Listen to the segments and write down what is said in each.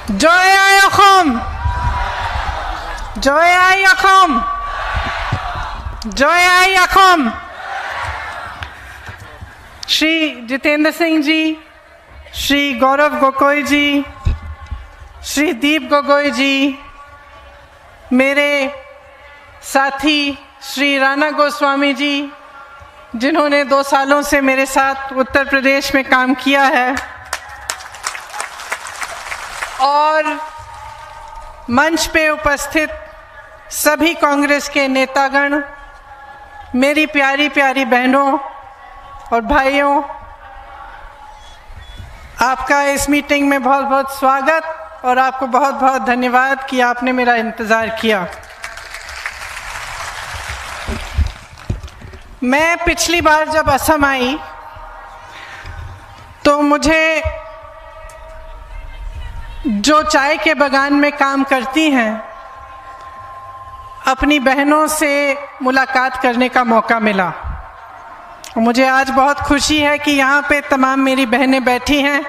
Joy Achom! Joy Achom! Joy Achom! Shri Jitendra Singh ji, Shri Gaurav Gogoi जी, श्री दीप गोगोई जी, मेरे साथी श्री राणा गोस्वामी जी, जिन्होंने 2 सालों से मेरे साथ उत्तर प्रदेश में काम किया है, और मंच पे उपस्थित सभी कांग्रेस के नेतागण, मेरी प्यारी प्यारी बहनों और भाइयों, आपका इस मीटिंग में बहुत बहुत स्वागत और आपको बहुत बहुत धन्यवाद कि आपने मेरा इंतज़ार किया। मैं पिछली बार जब असम आई तो मुझे जो चाय के बागान में काम करती हैं अपनी बहनों से मुलाकात करने का मौका मिला। मुझे आज बहुत खुशी है कि यहाँ पे तमाम मेरी बहनें बैठी हैं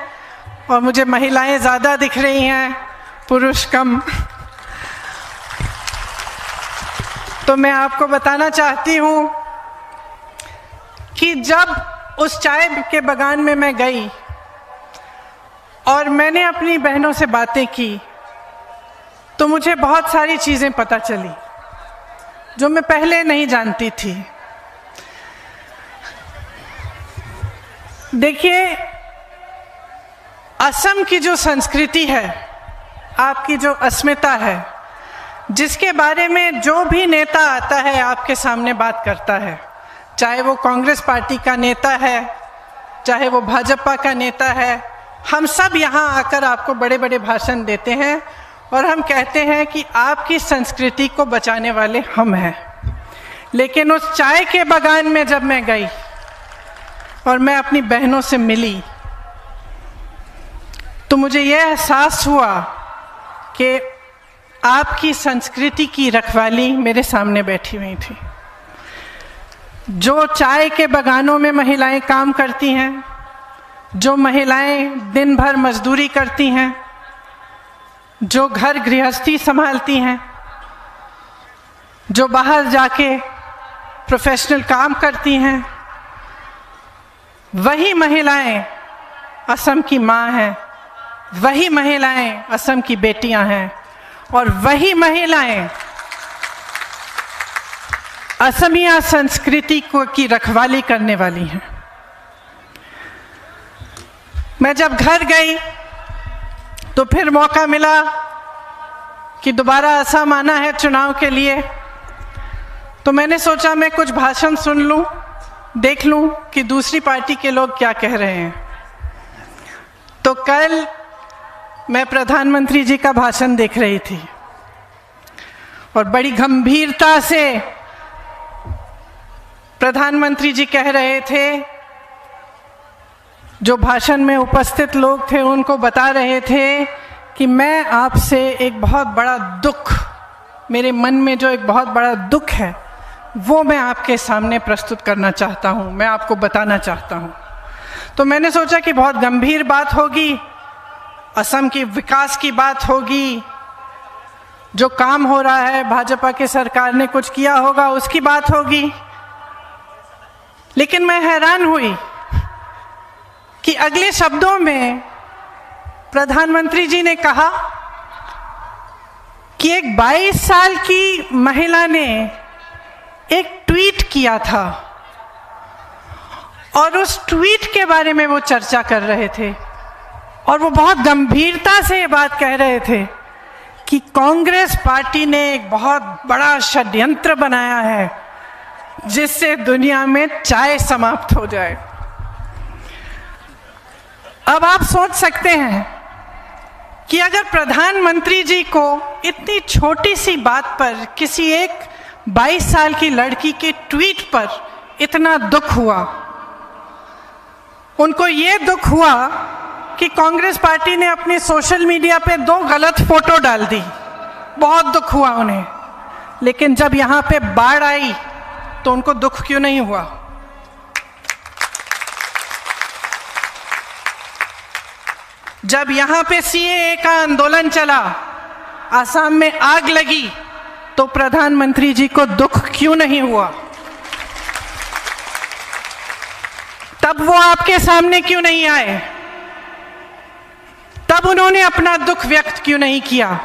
और मुझे महिलाएं ज़्यादा दिख रही हैं, पुरुष कम। तो मैं आपको बताना चाहती हूँ कि जब उस चाय के बागान में मैं गई और मैंने अपनी बहनों से बातें की तो मुझे बहुत सारी चीज़ें पता चली जो मैं पहले नहीं जानती थी। देखिए, असम की जो संस्कृति है, आपकी जो अस्मिता है, जिसके बारे में जो भी नेता आता है आपके सामने बात करता है, चाहे वो कांग्रेस पार्टी का नेता है, चाहे वो भाजपा का नेता है, हम सब यहाँ आकर आपको बड़े बड़े भाषण देते हैं और हम कहते हैं कि आपकी संस्कृति को बचाने वाले हम हैं। लेकिन उस चाय के बागान में जब मैं गई और मैं अपनी बहनों से मिली तो मुझे यह एहसास हुआ कि आपकी संस्कृति की रखवाली मेरे सामने बैठी हुई थी। जो चाय के बागानों में महिलाएं काम करती हैं, जो महिलाएं दिन भर मजदूरी करती हैं, जो घर गृहस्थी संभालती हैं, जो बाहर जाके प्रोफेशनल काम करती हैं, वही महिलाएं असम की माँ हैं, वही महिलाएं असम की बेटियां हैं और वही महिलाएं असमिया संस्कृति को की रखवाली करने वाली हैं। मैं जब घर गई तो फिर मौका मिला कि दोबारा असम आना है चुनाव के लिए, तो मैंने सोचा मैं कुछ भाषण सुन लूं, देख लूं कि दूसरी पार्टी के लोग क्या कह रहे हैं। तो कल मैं प्रधानमंत्री जी का भाषण देख रही थी और बड़ी गंभीरता से प्रधानमंत्री जी कह रहे थे, जो भाषण में उपस्थित लोग थे उनको बता रहे थे कि मैं आपसे एक बहुत बड़ा दुख, मेरे मन में जो एक बहुत बड़ा दुख है वो मैं आपके सामने प्रस्तुत करना चाहता हूँ, मैं आपको बताना चाहता हूँ। तो मैंने सोचा कि बहुत गंभीर बात होगी, असम की विकास की बात होगी, जो काम हो रहा है, भाजपा की सरकार ने कुछ किया होगा उसकी बात होगी। लेकिन मैं हैरान हुई कि अगले शब्दों में प्रधानमंत्री जी ने कहा कि एक 22 साल की महिला ने एक ट्वीट किया था और उस ट्वीट के बारे में वो चर्चा कर रहे थे और वो बहुत गंभीरता से ये बात कह रहे थे कि कांग्रेस पार्टी ने एक बहुत बड़ा षड्यंत्र बनाया है जिससे दुनिया में चाय समाप्त हो जाए। अब आप सोच सकते हैं कि अगर प्रधानमंत्री जी को इतनी छोटी सी बात पर, किसी एक 22 साल की लड़की के ट्वीट पर इतना दुख हुआ, उनको ये दुख हुआ कि कांग्रेस पार्टी ने अपनी सोशल मीडिया पे 2 गलत फोटो डाल दी, बहुत दुख हुआ उन्हें। लेकिन जब यहाँ पे बाढ़ आई तो उनको दुख क्यों नहीं हुआ? जब यहाँ पे सीएए का आंदोलन चला, असम में आग लगी, तो प्रधानमंत्री जी को दुख क्यों नहीं हुआ? तब वो आपके सामने क्यों नहीं आए? तब उन्होंने अपना दुख व्यक्त क्यों नहीं किया?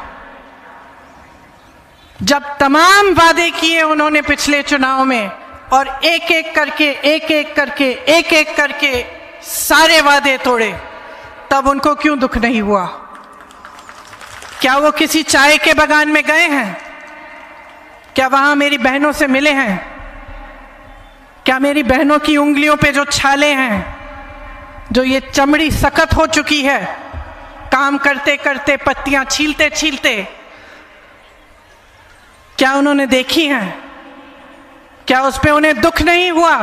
जब तमाम वादे किए उन्होंने पिछले चुनाव में, और एक एक करके सारे वादे तोड़े, तब उनको क्यों दुख नहीं हुआ? क्या वो किसी चाय के बागान में गए हैं? क्या वहां मेरी बहनों से मिले हैं? क्या मेरी बहनों की उंगलियों पे जो छाले हैं, जो ये चमड़ी सख्त हो चुकी है, काम करते करते, पत्तियां छीलते छीलते, क्या उन्होंने देखी हैं? क्या उस पे उन्हें दुख नहीं हुआ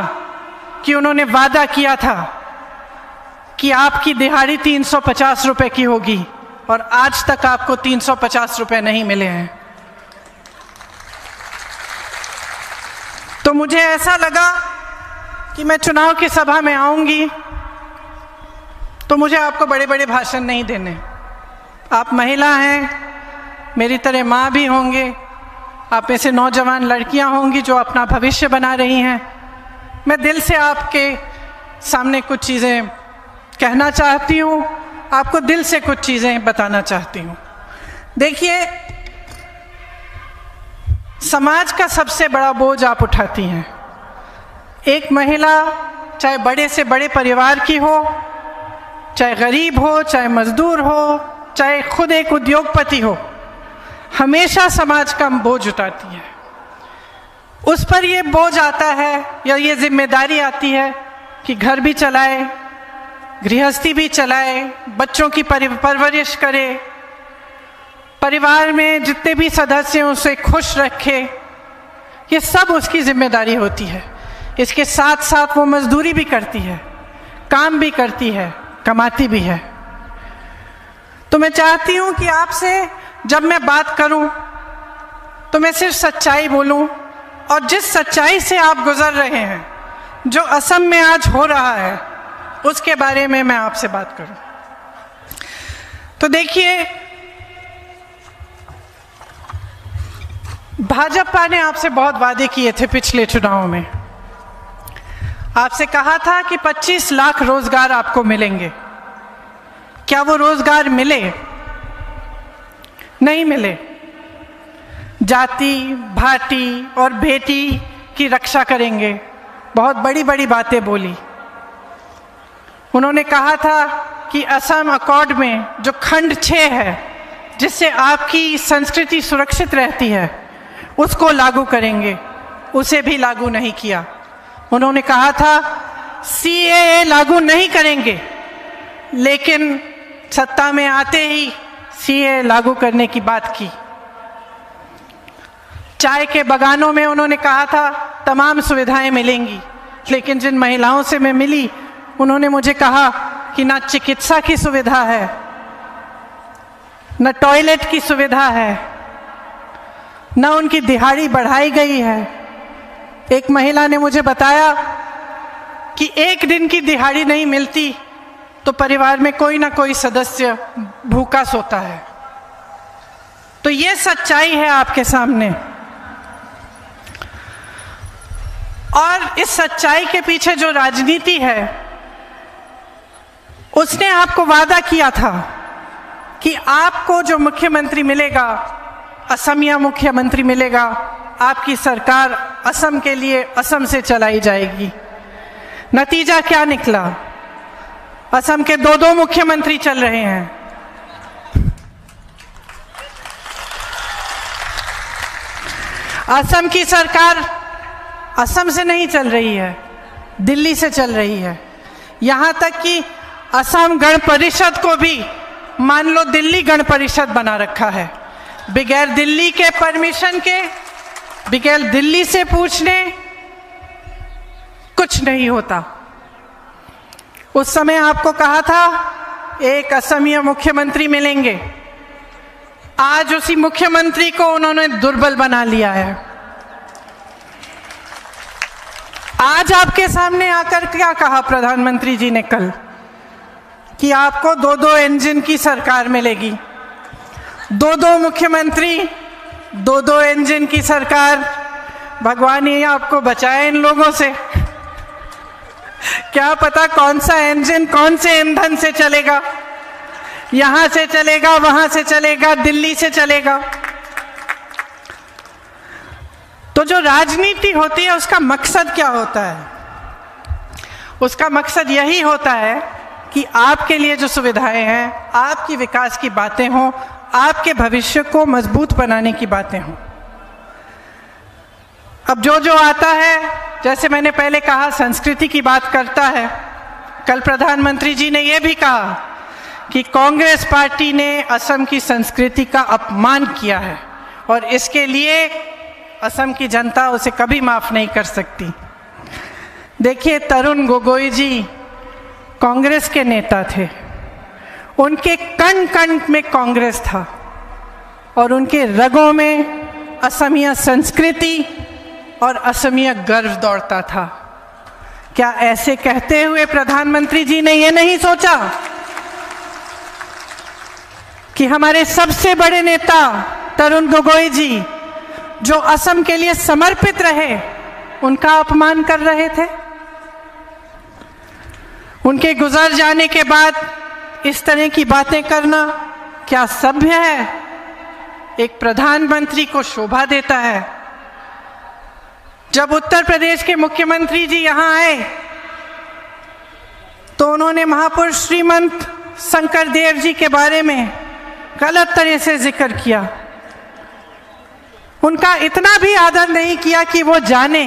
कि उन्होंने वादा किया था कि आपकी दिहाड़ी 350 रुपए की होगी, और आज तक आपको 350 रुपए नहीं मिले हैं? तो मुझे ऐसा लगा कि मैं चुनाव की सभा में आऊंगी तो मुझे आपको बड़े बड़े भाषण नहीं देने। आप महिला हैं, मेरी तरह माँ भी होंगे, आप में से नौजवान लड़कियां होंगी जो अपना भविष्य बना रही हैं। मैं दिल से आपके सामने कुछ चीज़ें कहना चाहती हूँ, आपको दिल से कुछ चीज़ें बताना चाहती हूँ। देखिए, समाज का सबसे बड़ा बोझ आप उठाती हैं। एक महिला, चाहे बड़े से बड़े परिवार की हो, चाहे गरीब हो, चाहे मजदूर हो, चाहे खुद एक उद्योगपति हो, हमेशा समाज का बोझ उठाती है। उस पर ये बोझ आता है या ये जिम्मेदारी आती है कि घर भी चलाए, गृहस्थी भी चलाए, बच्चों की परवरिश करे, परिवार में जितने भी सदस्य हैं उसे खुश रखे। ये सब उसकी जिम्मेदारी होती है। इसके साथ साथ वो मजदूरी भी करती है, काम भी करती है, कमाती भी है। तो मैं चाहती हूँ कि आपसे जब मैं बात करूं तो मैं सिर्फ सच्चाई बोलूं, और जिस सच्चाई से आप गुजर रहे हैं, जो असम में आज हो रहा है, उसके बारे में मैं आपसे बात करूं। तो देखिए, भाजपा ने आपसे बहुत वादे किए थे पिछले चुनाव में। आपसे कहा था कि 25 लाख रोजगार आपको मिलेंगे। क्या वो रोजगार मिले? नहीं मिले। जाति, भाटी और बेटी की रक्षा करेंगे, बहुत बड़ी बड़ी बातें बोली। उन्होंने कहा था कि असम अकॉर्ड में जो खंड 6 है, जिससे आपकी संस्कृति सुरक्षित रहती है, उसको लागू करेंगे। उसे भी लागू नहीं किया। उन्होंने कहा था सीएए लागू नहीं करेंगे, लेकिन सत्ता में आते ही सीएए लागू करने की बात की। चाय के बागानों में उन्होंने कहा था तमाम सुविधाएं मिलेंगी, लेकिन जिन महिलाओं से मैं मिली, उन्होंने मुझे कहा कि ना चिकित्सा की सुविधा है, न टॉयलेट की सुविधा है, न उनकी दिहाड़ी बढ़ाई गई है। एक महिला ने मुझे बताया कि एक दिन की दिहाड़ी नहीं मिलती तो परिवार में कोई ना कोई सदस्य भूखा सोता है। तो ये सच्चाई है आपके सामने, और इस सच्चाई के पीछे जो राजनीति है, उसने आपको वादा किया था कि आपको जो मुख्यमंत्री मिलेगा, असमिया मुख्यमंत्री मिलेगा, आपकी सरकार असम के लिए असम से चलाई जाएगी। नतीजा क्या निकला? असम के 2 मुख्यमंत्री चल रहे हैं। असम की सरकार असम से नहीं चल रही है, दिल्ली से चल रही है। यहां तक कि असम गण परिषद को भी मान लो दिल्ली गण परिषद बना रखा है। बगैर दिल्ली के परमिशन के, बगैर दिल्ली से पूछने कुछ नहीं होता। उस समय आपको कहा था एक असमिया मुख्यमंत्री मिलेंगे, आज उसी मुख्यमंत्री को उन्होंने दुर्बल बना लिया है। आज आपके सामने आकर क्या कहा प्रधानमंत्री जी ने कल कि आपको 2-2 इंजन की सरकार मिलेगी, 2-2 मुख्यमंत्री, 2-2 इंजन की सरकार। भगवान ही आपको बचाए इन लोगों से। क्या पता कौन सा इंजन कौन से ईंधन से चलेगा, यहां से चलेगा, वहां से चलेगा, दिल्ली से चलेगा। तो जो राजनीति होती है उसका मकसद क्या होता है? उसका मकसद यही होता है कि आपके लिए जो सुविधाएं हैं, आपकी विकास की बातें हों, आपके भविष्य को मजबूत बनाने की बातें हों। अब जो आता है, जैसे मैंने पहले कहा, संस्कृति की बात करता है। कल प्रधानमंत्री जी ने यह भी कहा कि कांग्रेस पार्टी ने असम की संस्कृति का अपमान किया है और इसके लिए असम की जनता उसे कभी माफ नहीं कर सकती। देखिए, तरुण गोगोई जी कांग्रेस के नेता थे, उनके कण कण में कांग्रेस था और उनके रगों में असमिया संस्कृति और असमिया गर्व दौड़ता था। क्या ऐसे कहते हुए प्रधानमंत्री जी ने यह नहीं सोचा कि हमारे सबसे बड़े नेता तरुण गोगोई जी, जो असम के लिए समर्पित रहे, उनका अपमान कर रहे थे? उनके गुजर जाने के बाद इस तरह की बातें करना क्या सभ्य है? एक प्रधानमंत्री को शोभा देता है? जब उत्तर प्रदेश के मुख्यमंत्री जी यहां आए तो उन्होंने महापुरुष श्रीमंत शंकर देव जी के बारे में गलत तरह से जिक्र किया। उनका इतना भी आदर नहीं किया कि वो जाने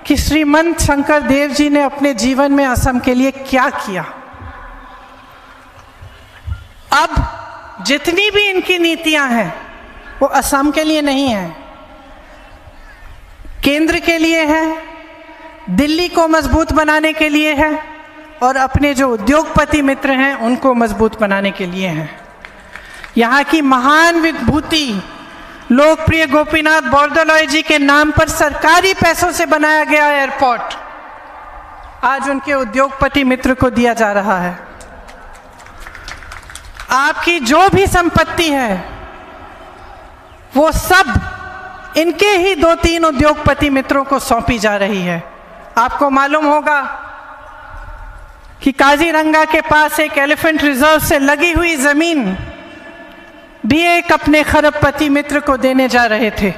कि श्रीमंत शंकर देव जी ने अपने जीवन में असम के लिए क्या किया। अब जितनी भी इनकी नीतियां हैं वो असम के लिए नहीं है, केंद्र के लिए है, दिल्ली को मजबूत बनाने के लिए है और अपने जो उद्योगपति मित्र हैं उनको मजबूत बनाने के लिए है। यहाँ की महान विभूति लोकप्रिय गोपीनाथ बोरदोलोई जी के नाम पर सरकारी पैसों से बनाया गया एयरपोर्ट आज उनके उद्योगपति मित्र को दिया जा रहा है। आपकी जो भी संपत्ति है वो सब इनके ही 2-3 उद्योगपति मित्रों को सौंपी जा रही है। आपको मालूम होगा कि काजीरंगा के पास एक एलिफेंट रिजर्व से लगी हुई जमीन भी एक अपने खरबपति मित्र को देने जा रहे थे।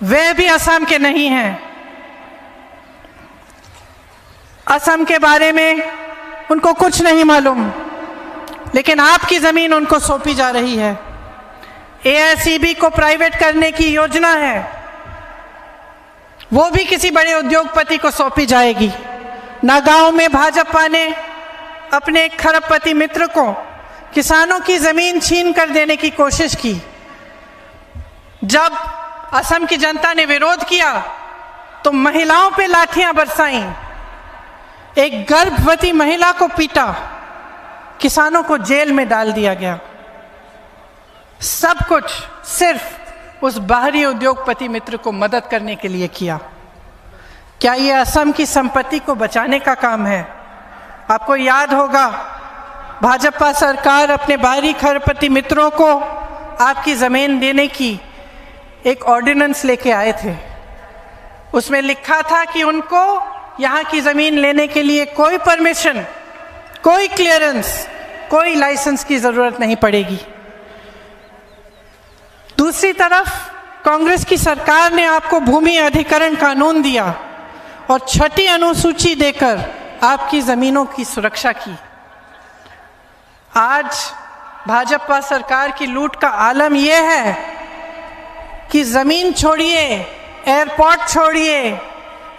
वे भी असम के नहीं हैं। असम के बारे में उनको कुछ नहीं मालूम, लेकिन आपकी जमीन उनको सौंपी जा रही है। एआईसीबी को प्राइवेट करने की योजना है, वो भी किसी बड़े उद्योगपति को सौंपी जाएगी। नागांव में भाजपा ने अपने एक खरबपति मित्र को किसानों की जमीन छीन कर देने की कोशिश की। जब असम की जनता ने विरोध किया तो महिलाओं पे लाठियां बरसाईं, एक गर्भवती महिला को पीटा, किसानों को जेल में डाल दिया गया। सब कुछ सिर्फ उस बाहरी उद्योगपति मित्र को मदद करने के लिए किया। क्या यह असम की संपत्ति को बचाने का काम है? आपको याद होगा भाजपा सरकार अपने बाहरी खरबपति मित्रों को आपकी जमीन देने की एक ऑर्डिनेंस लेके आए थे। उसमें लिखा था कि उनको यहाँ की जमीन लेने के लिए कोई परमिशन, कोई क्लियरेंस, कोई लाइसेंस की जरूरत नहीं पड़ेगी। दूसरी तरफ कांग्रेस की सरकार ने आपको भूमि अधिग्रहण कानून दिया और 6ठी अनुसूची देकर आपकी जमीनों की सुरक्षा की। आज भाजपा सरकार की लूट का आलम यह है कि जमीन छोड़िए, एयरपोर्ट छोड़िए,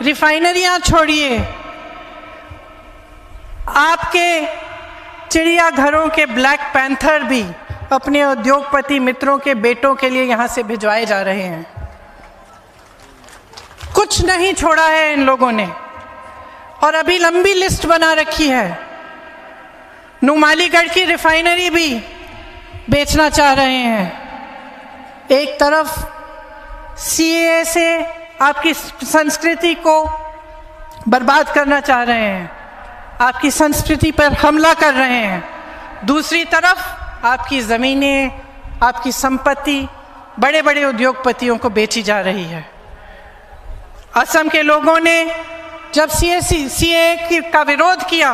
रिफाइनरियां छोड़िए, आपके चिड़ियाघरों के ब्लैक पैंथर भी अपने उद्योगपति मित्रों के बेटों के लिए यहां से भिजवाए जा रहे हैं। कुछ नहीं छोड़ा है इन लोगों ने और अभी लंबी लिस्ट बना रखी है। नुमालीगढ़ की रिफाइनरी भी बेचना चाह रहे हैं। एक तरफ सीएए से आपकी संस्कृति को बर्बाद करना चाह रहे हैं, आपकी संस्कृति पर हमला कर रहे हैं, दूसरी तरफ आपकी ज़मीनें, आपकी संपत्ति बड़े बड़े उद्योगपतियों को बेची जा रही है। असम के लोगों ने जब सीएए का विरोध किया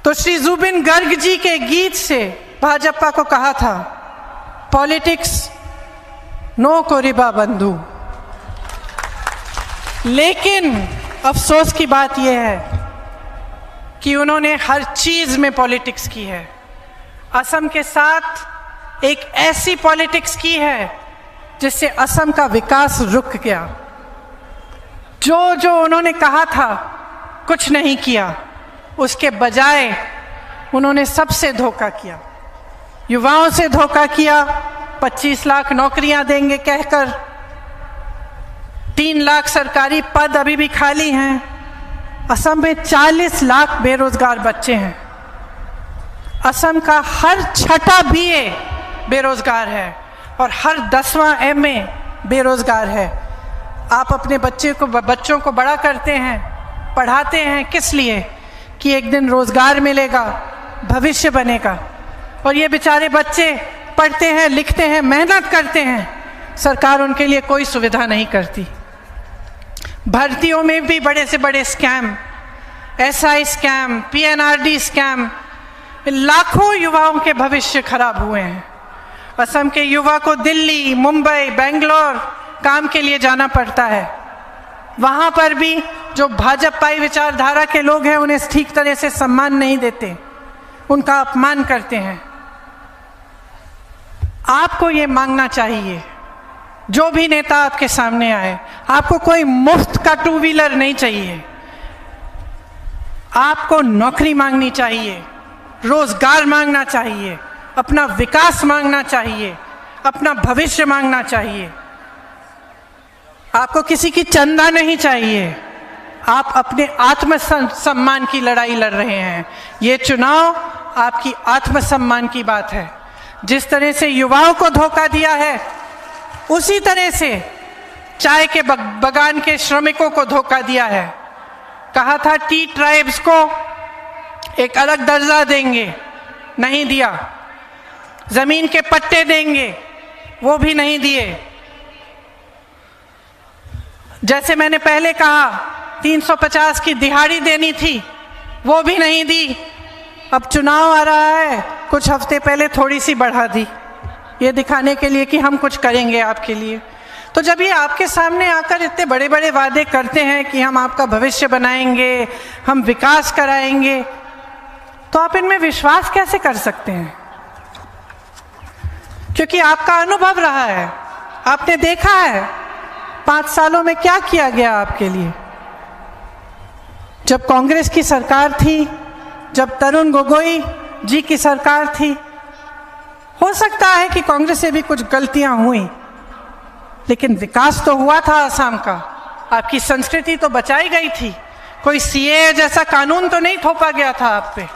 तो श्री जुबिन गर्ग जी के गीत से भाजपा को कहा था, पॉलिटिक्स नो कोरिबा बंधु। लेकिन अफसोस की बात यह है कि उन्होंने हर चीज में पॉलिटिक्स की है। असम के साथ एक ऐसी पॉलिटिक्स की है जिससे असम का विकास रुक गया। जो जो उन्होंने कहा था कुछ नहीं किया, उसके बजाय उन्होंने सबसे धोखा किया, युवाओं से धोखा किया। 25 लाख नौकरियां देंगे कहकर 3 लाख सरकारी पद अभी भी खाली हैं। असम में 40 लाख बेरोजगार बच्चे हैं। असम का हर छठा बीए बेरोजगार है और हर 10वां एमए बेरोजगार है। आप अपने बच्चों को बड़ा करते हैं, पढ़ाते हैं किस लिए? कि एक दिन रोजगार मिलेगा, भविष्य बनेगा। और ये बेचारे बच्चे पढ़ते हैं, लिखते हैं, मेहनत करते हैं, सरकार उनके लिए कोई सुविधा नहीं करती। भर्तियों में भी बड़े से बड़े स्कैम, एसआई स्कैम, पीएनआरडी स्कैम, लाखों युवाओं के भविष्य खराब हुए हैं। असम के युवा को दिल्ली, मुंबई, बेंगलोर काम के लिए जाना पड़ता है। वहाँ पर भी जो भाजपाई विचारधारा के लोग हैं उन्हें ठीक तरह से सम्मान नहीं देते, उनका अपमान करते हैं। आपको ये मांगना चाहिए, जो भी नेता आपके सामने आए, आपको कोई मुफ्त का 2 व्हीलर नहीं चाहिए। आपको नौकरी मांगनी चाहिए, रोजगार मांगना चाहिए, अपना विकास मांगना चाहिए, अपना भविष्य मांगना चाहिए। आपको किसी की चंदा नहीं चाहिए। आप अपने आत्मसम्मान की लड़ाई लड़ रहे हैं। ये चुनाव आपकी आत्मसम्मान की बात है। जिस तरह से युवाओं को धोखा दिया है, उसी तरह से चाय के बगान के श्रमिकों को धोखा दिया है। कहा था टी ट्राइब्स को एक अलग दर्जा देंगे, नहीं दिया। जमीन के पट्टे देंगे, वो भी नहीं दिए। जैसे मैंने पहले कहा 350 की दिहाड़ी देनी थी, वो भी नहीं दी। अब चुनाव आ रहा है, कुछ हफ्ते पहले थोड़ी सी बढ़ा दी, ये दिखाने के लिए कि हम कुछ करेंगे आपके लिए। तो जब ये आपके सामने आकर इतने बड़े बड़े वादे करते हैं कि हम आपका भविष्य बनाएंगे, हम विकास कराएंगे, तो आप इनमें विश्वास कैसे कर सकते हैं? क्योंकि आपका अनुभव रहा है, आपने देखा है 5 सालों में क्या किया गया आपके लिए। जब कांग्रेस की सरकार थी, जब तरुण गोगोई जी की सरकार थी, हो सकता है कि कांग्रेस से भी कुछ गलतियां हुई, लेकिन विकास तो हुआ था असम का। आपकी संस्कृति तो बचाई गई थी। कोई सीएए जैसा कानून तो नहीं थोपा गया था आप पे।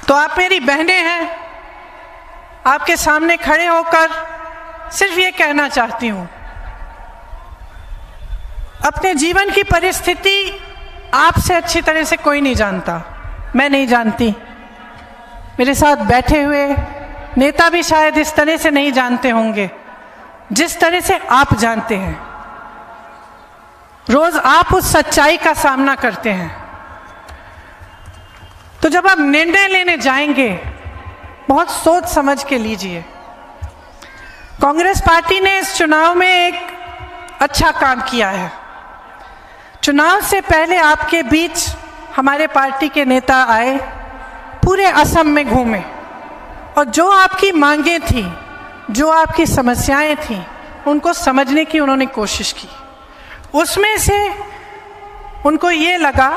तो आप मेरी बहनें हैं, आपके सामने खड़े होकर सिर्फ ये कहना चाहती हूं, अपने जीवन की परिस्थिति आपसे अच्छी तरह से कोई नहीं जानता। मैं नहीं जानती, मेरे साथ बैठे हुए नेता भी शायद इस तरह से नहीं जानते होंगे जिस तरह से आप जानते हैं। रोज आप उस सच्चाई का सामना करते हैं। तो जब आप निर्णय लेने जाएंगे, बहुत सोच समझ के लीजिए। कांग्रेस पार्टी ने इस चुनाव में एक अच्छा काम किया है। चुनाव से पहले आपके बीच हमारे पार्टी के नेता आए, पूरे असम में घूमे और जो आपकी मांगें थी, जो आपकी समस्याएं थी, उनको समझने की उन्होंने कोशिश की। उसमें से उनको ये लगा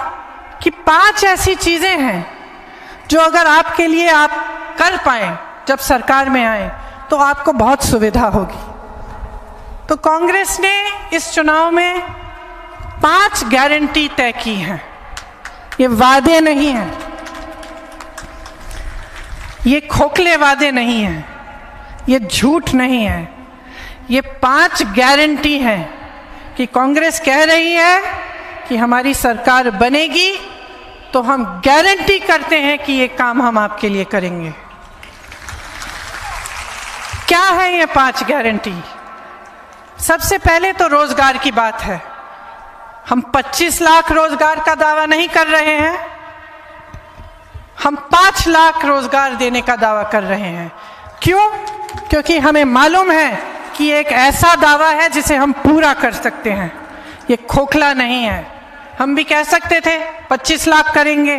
कि 5 ऐसी चीज़ें हैं जो अगर आपके लिए आप कर पाएं जब सरकार में आए तो आपको बहुत सुविधा होगी। तो कांग्रेस ने इस चुनाव में 5 गारंटी तय की हैं। ये वादे नहीं हैं, ये खोखले वादे नहीं हैं, ये झूठ नहीं है। ये 5 गारंटी हैं कि कांग्रेस कह रही है कि हमारी सरकार बनेगी तो हम गारंटी करते हैं कि ये काम हम आपके लिए करेंगे। क्या है ये 5 गारंटी? सबसे पहले तो रोजगार की बात है। हम 25 लाख रोजगार का दावा नहीं कर रहे हैं, हम 5 लाख रोजगार देने का दावा कर रहे हैं। क्यों? क्योंकि हमें मालूम है कि एक ऐसा दावा है जिसे हम पूरा कर सकते हैं, ये खोखला नहीं है। हम भी कह सकते थे 25 लाख करेंगे,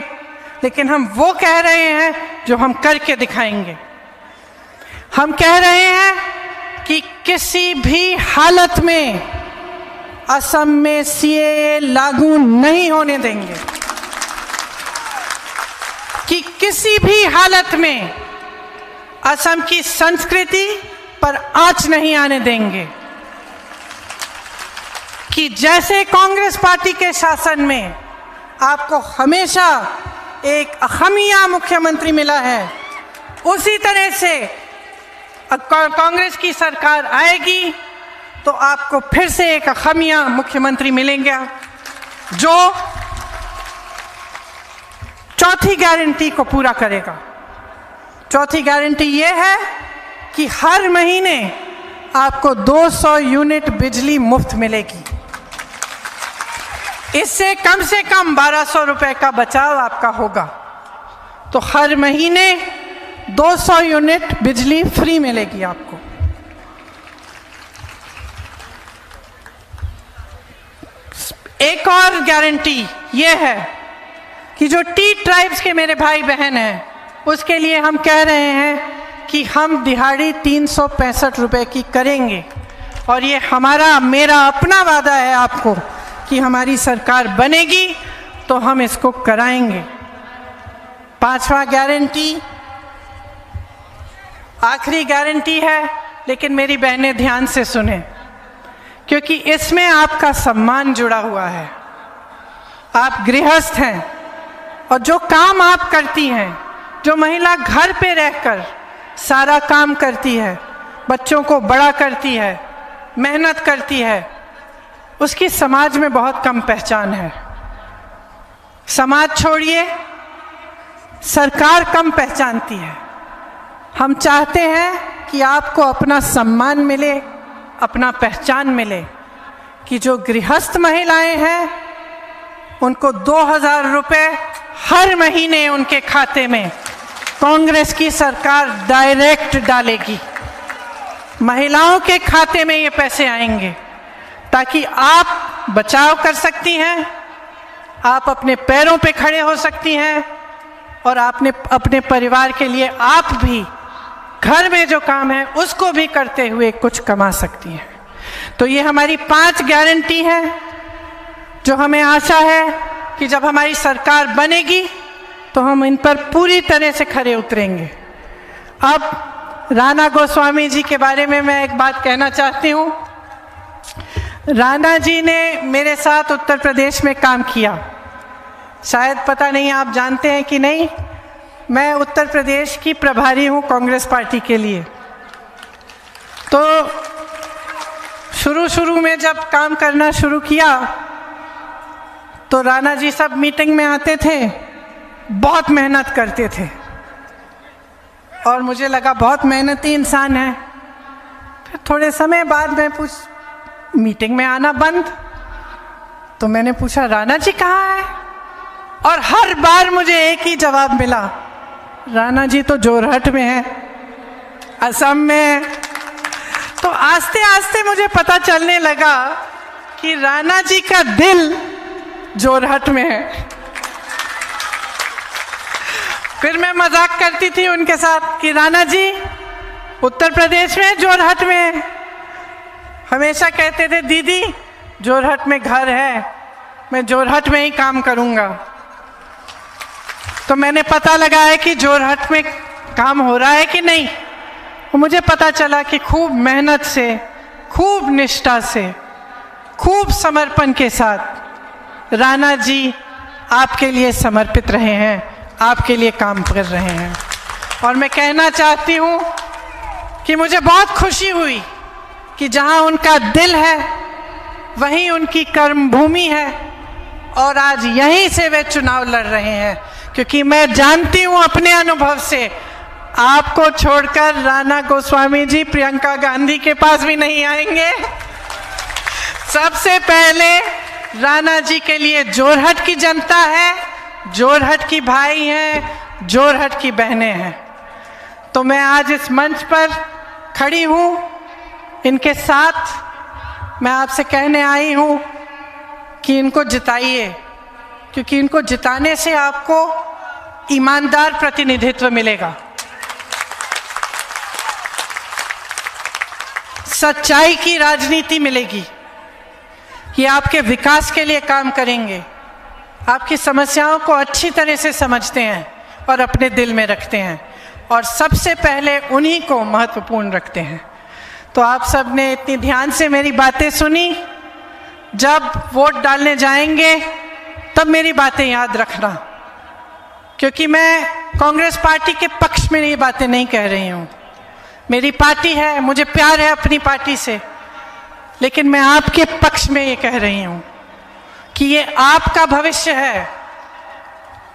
लेकिन हम वो कह रहे हैं जो हम करके दिखाएंगे। हम कह रहे हैं कि किसी भी हालत में असम में सीएए लागू नहीं होने देंगे, कि किसी भी हालत में असम की संस्कृति पर आंच नहीं आने देंगे, कि जैसे कांग्रेस पार्टी के शासन में आपको हमेशा एक अहमिया मुख्यमंत्री मिला है, उसी तरह से कांग्रेस की सरकार आएगी तो आपको फिर से एक अहमिया मुख्यमंत्री मिलेंगे जो चौथी गारंटी को पूरा करेगा। चौथी गारंटी ये है कि हर महीने आपको 200 यूनिट बिजली मुफ्त मिलेगी। इससे कम से कम 1200 रुपए का बचाव आपका होगा। तो हर महीने 200 यूनिट बिजली फ्री मिलेगी आपको। एक और गारंटी ये है कि जो टी ट्राइब्स के मेरे भाई बहन हैं, उसके लिए हम कह रहे हैं कि हम दिहाड़ी 365 रुपए की करेंगे। और ये मेरा अपना वादा है आपको कि हमारी सरकार बनेगी तो हम इसको कराएंगे। 5वां गारंटी आखिरी गारंटी है, लेकिन मेरी बहनें ध्यान से सुने, क्योंकि इसमें आपका सम्मान जुड़ा हुआ है। आप गृहस्थ हैं और जो काम आप करती हैं, जो महिला घर पे रहकर सारा काम करती है, बच्चों को बड़ा करती है, मेहनत करती है, उसकी समाज में बहुत कम पहचान है। समाज छोड़िए, सरकार कम पहचानती है। हम चाहते हैं कि आपको अपना सम्मान मिले, अपना पहचान मिले, कि जो गृहस्थ महिलाएं हैं उनको 2000 रुपए हर महीने उनके खाते में कांग्रेस की सरकार डायरेक्ट डालेगी। महिलाओं के खाते में ये पैसे आएंगे ताकि आप बचाव कर सकती हैं, आप अपने पैरों पे खड़े हो सकती हैं और आपने अपने परिवार के लिए आप भी घर में जो काम है उसको भी करते हुए कुछ कमा सकती हैं। तो ये हमारी 5 गारंटी है जो हमें आशा है कि जब हमारी सरकार बनेगी तो हम इन पर पूरी तरह से खरे उतरेंगे। अब राणा गोस्वामी जी के बारे में मैं एक बात कहना चाहती हूँ। राणा जी ने मेरे साथ उत्तर प्रदेश में काम किया। शायद पता नहीं आप जानते हैं कि नहीं, मैं उत्तर प्रदेश की प्रभारी हूँ कांग्रेस पार्टी के लिए। तो शुरू में जब काम करना शुरू किया तो राणा जी सब मीटिंग में आते थे, बहुत मेहनत करते थे और मुझे लगा बहुत मेहनती इंसान है। फिर थोड़े समय बाद मैं मीटिंग में आना बंद, तो मैंने पूछा राणा जी कहाँ है, और हर बार मुझे एक ही जवाब मिला, राणा जी तो जोरहट में है, असम में। तो आस्ते आस्ते मुझे पता चलने लगा कि राणा जी का दिल जोरहट में है। फिर मैं मजाक करती थी उनके साथ कि राणा जी उत्तर प्रदेश में जोरहट में। हमेशा कहते थे दीदी जोरहट में घर है, मैं जोरहट में ही काम करूंगा। तो मैंने पता लगाया कि जोरहट में काम हो रहा है कि नहीं। तो मुझे पता चला कि खूब मेहनत से, खूब निष्ठा से, खूब समर्पण के साथ राणा जी आपके लिए समर्पित रहे हैं, आपके लिए काम कर रहे हैं। और मैं कहना चाहती हूँ कि मुझे बहुत खुशी हुई कि जहाँ उनका दिल है वहीं उनकी कर्मभूमि है, और आज यहीं से वे चुनाव लड़ रहे हैं, क्योंकि मैं जानती हूं अपने अनुभव से, आपको छोड़कर राणा गोस्वामी जी प्रियंका गांधी के पास भी नहीं आएंगे। सबसे पहले राणा जी के लिए जोरहट की जनता है, जोरहट की भाई हैं, जोरहट की बहनें हैं। तो मैं आज इस मंच पर खड़ी हूं, इनके साथ मैं आपसे कहने आई हूं कि इनको जिताइए, क्योंकि इनको जिताने से आपको ईमानदार प्रतिनिधित्व मिलेगा, सच्चाई की राजनीति मिलेगी। ये आपके विकास के लिए काम करेंगे, आपकी समस्याओं को अच्छी तरह से समझते हैं और अपने दिल में रखते हैं, और सबसे पहले उन्हीं को महत्वपूर्ण रखते हैं। तो आप सब ने इतनी ध्यान से मेरी बातें सुनी, जब वोट डालने जाएंगे तब मेरी बातें याद रखना, क्योंकि मैं कांग्रेस पार्टी के पक्ष में ये बातें नहीं कह रही हूँ। मेरी पार्टी है, मुझे प्यार है अपनी पार्टी से, लेकिन मैं आपके पक्ष में ये कह रही हूँ कि ये आपका भविष्य है,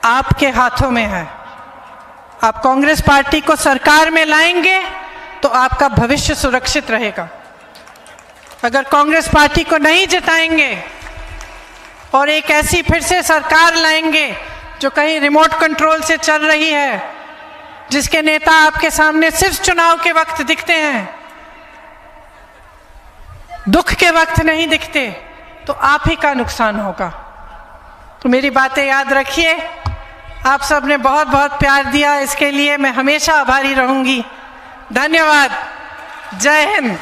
आपके हाथों में है। आप कांग्रेस पार्टी को सरकार में लाएंगे तो आपका भविष्य सुरक्षित रहेगा। अगर कांग्रेस पार्टी को नहीं जिताएंगे और एक ऐसी फिर से सरकार लाएंगे जो कहीं रिमोट कंट्रोल से चल रही है, जिसके नेता आपके सामने सिर्फ चुनाव के वक्त दिखते हैं, दुख के वक्त नहीं दिखते, तो आप ही का नुकसान होगा। तो मेरी बातें याद रखिए। आप सब ने बहुत बहुत प्यार दिया, इसके लिए मैं हमेशा आभारी रहूंगी। धन्यवाद। जय हिंद।